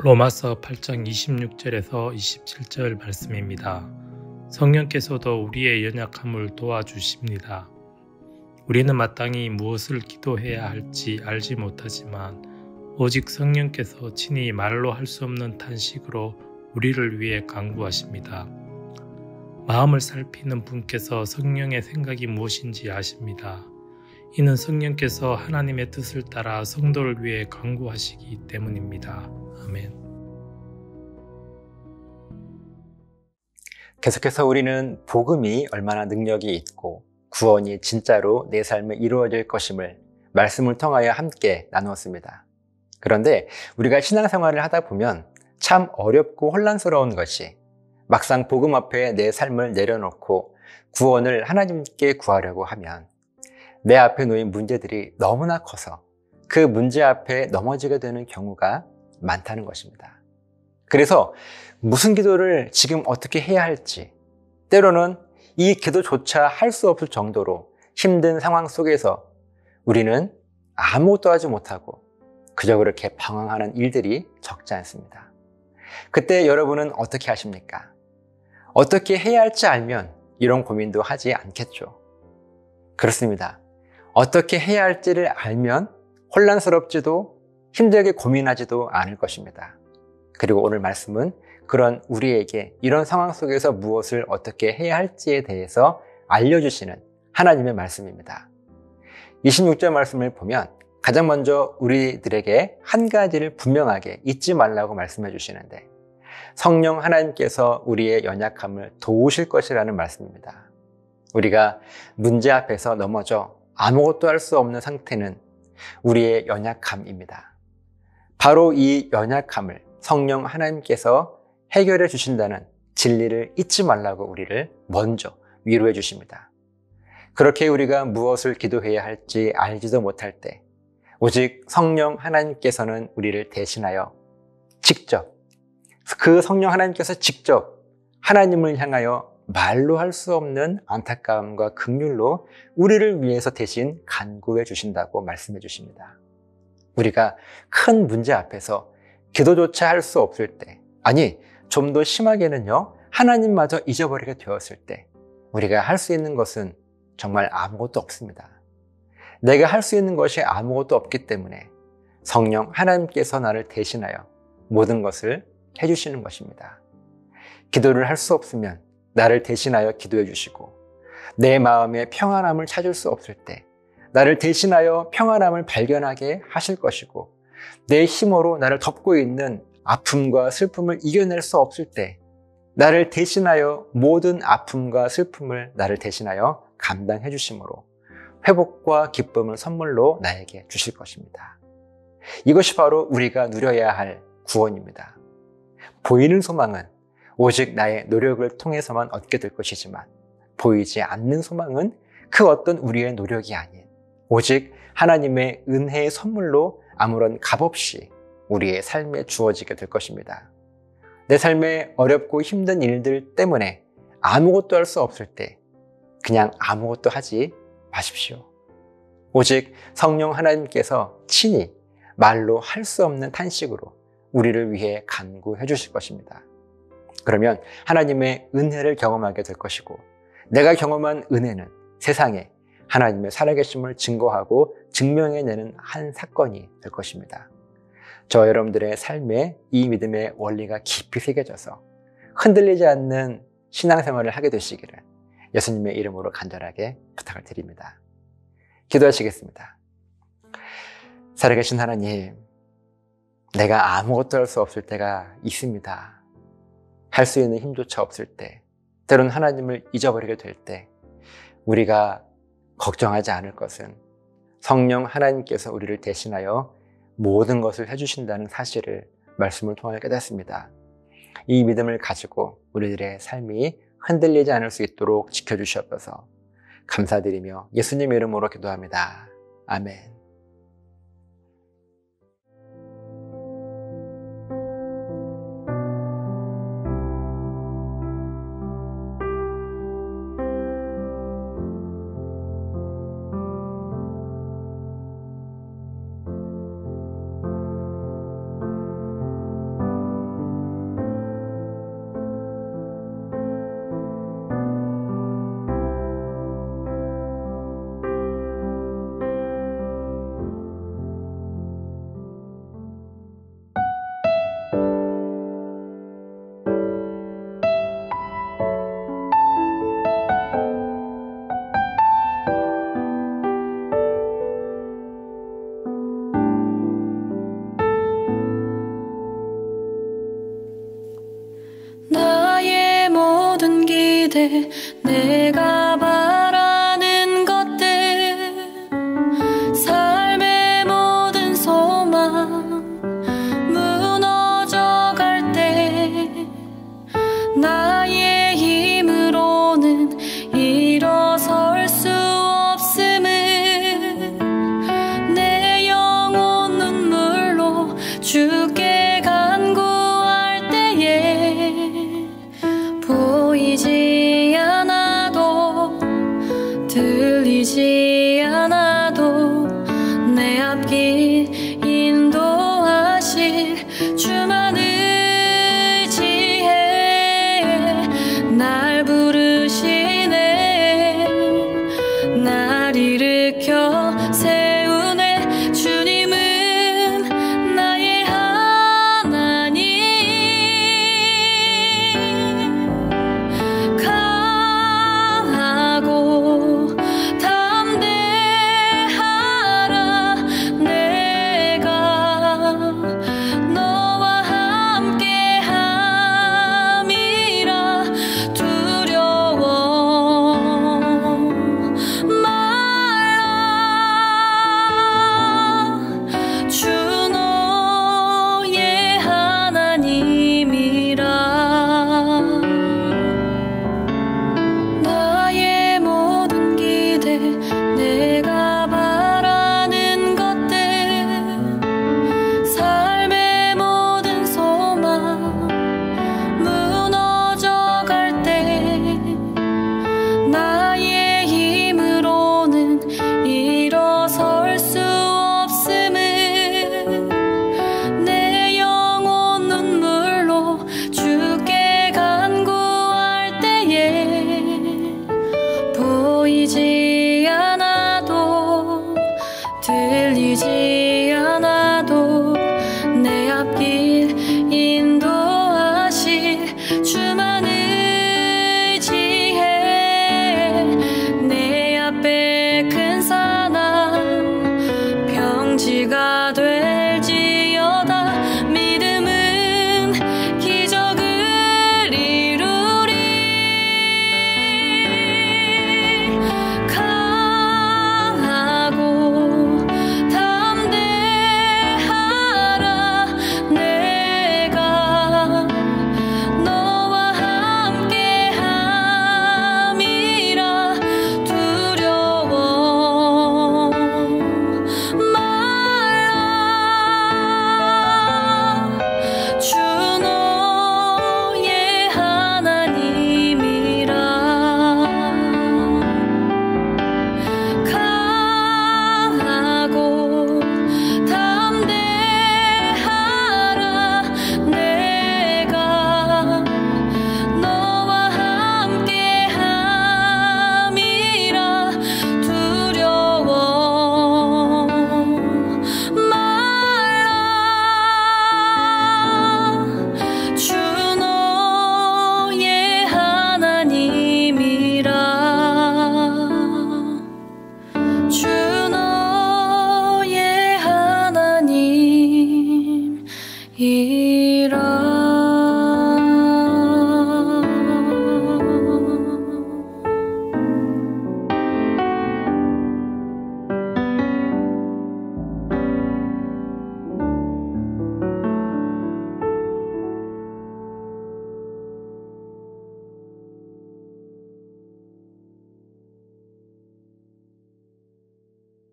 로마서 8장 26절에서 27절 말씀입니다. 성령께서도 우리의 연약함을 도와주십니다. 우리는 마땅히 무엇을 기도해야 할지 알지 못하지만 오직 성령께서 친히 말로 할 수 없는 탄식으로 우리를 위해 간구하십니다. 마음을 살피는 분께서 성령의 생각이 무엇인지 아십니다. 이는 성령께서 하나님의 뜻을 따라 성도를 위해 간구하시기 때문입니다. 아멘. 계속해서 우리는 복음이 얼마나 능력이 있고 구원이 진짜로 내 삶에 이루어질 것임을 말씀을 통하여 함께 나누었습니다. 그런데 우리가 신앙생활을 하다 보면 참 어렵고 혼란스러운 것이 막상 복음 앞에 내 삶을 내려놓고 구원을 하나님께 구하려고 하면 내 앞에 놓인 문제들이 너무나 커서 그 문제 앞에 넘어지게 되는 경우가 많다는 것입니다. 그래서 무슨 기도를 지금 어떻게 해야 할지, 때로는 이 기도조차 할 수 없을 정도로 힘든 상황 속에서 우리는 아무것도 하지 못하고 그저 그렇게 방황하는 일들이 적지 않습니다. 그때 여러분은 어떻게 하십니까? 어떻게 해야 할지 알면 이런 고민도 하지 않겠죠. 그렇습니다. 어떻게 해야 할지를 알면 혼란스럽지도 힘들게 고민하지도 않을 것입니다. 그리고 오늘 말씀은 그런 우리에게 이런 상황 속에서 무엇을 어떻게 해야 할지에 대해서 알려주시는 하나님의 말씀입니다. 26절 말씀을 보면 가장 먼저 우리들에게 한 가지를 분명하게 잊지 말라고 말씀해 주시는데 성령 하나님께서 우리의 연약함을 도우실 것이라는 말씀입니다. 우리가 문제 앞에서 넘어져 아무것도 할 수 없는 상태는 우리의 연약함입니다. 바로 이 연약함을 성령 하나님께서 해결해 주신다는 진리를 잊지 말라고 우리를 먼저 위로해 주십니다. 그렇게 우리가 무엇을 기도해야 할지 알지도 못할 때 오직 성령 하나님께서는 우리를 대신하여 직접 그 성령 하나님께서 직접 하나님을 향하여 말로 할 수 없는 안타까움과 긍휼로 우리를 위해서 대신 간구해 주신다고 말씀해 주십니다. 우리가 큰 문제 앞에서 기도조차 할 수 없을 때, 아니 좀 더 심하게는요, 하나님마저 잊어버리게 되었을 때 우리가 할 수 있는 것은 정말 아무것도 없습니다. 내가 할 수 있는 것이 아무것도 없기 때문에 성령 하나님께서 나를 대신하여 모든 것을 해주시는 것입니다. 기도를 할 수 없으면 나를 대신하여 기도해 주시고, 내 마음에 평안함을 찾을 수 없을 때 나를 대신하여 평안함을 발견하게 하실 것이고, 내 힘으로 나를 덮고 있는 아픔과 슬픔을 이겨낼 수 없을 때 나를 대신하여 모든 아픔과 슬픔을 나를 대신하여 감당해 주심으로 회복과 기쁨을 선물로 나에게 주실 것입니다. 이것이 바로 우리가 누려야 할 구원입니다. 보이는 소망은 오직 나의 노력을 통해서만 얻게 될 것이지만 보이지 않는 소망은 그 어떤 우리의 노력이 아닌 오직 하나님의 은혜의 선물로 아무런 값없이 우리의 삶에 주어지게 될 것입니다. 내 삶에 어렵고 힘든 일들 때문에 아무것도 할 수 없을 때 그냥 아무것도 하지 마십시오. 오직 성령 하나님께서 친히 말로 할 수 없는 탄식으로 우리를 위해 간구해 주실 것입니다. 그러면 하나님의 은혜를 경험하게 될 것이고, 내가 경험한 은혜는 세상에 하나님의 살아계심을 증거하고 증명해내는 한 사건이 될 것입니다. 저 여러분들의 삶에 이 믿음의 원리가 깊이 새겨져서 흔들리지 않는 신앙생활을 하게 되시기를 예수님의 이름으로 간절하게 부탁을 드립니다. 기도하시겠습니다. 살아계신 하나님, 내가 아무것도 할 수 없을 때가 있습니다. 할 수 있는 힘조차 없을 때, 때로는 하나님을 잊어버리게 될 때 우리가 걱정하지 않을 것은 성령 하나님께서 우리를 대신하여 모든 것을 해주신다는 사실을 말씀을 통하여 깨닫습니다. 이 믿음을 가지고 우리들의 삶이 흔들리지 않을 수 있도록 지켜주시옵소서. 감사드리며 예수님 이름으로 기도합니다. 아멘. 돼. 내가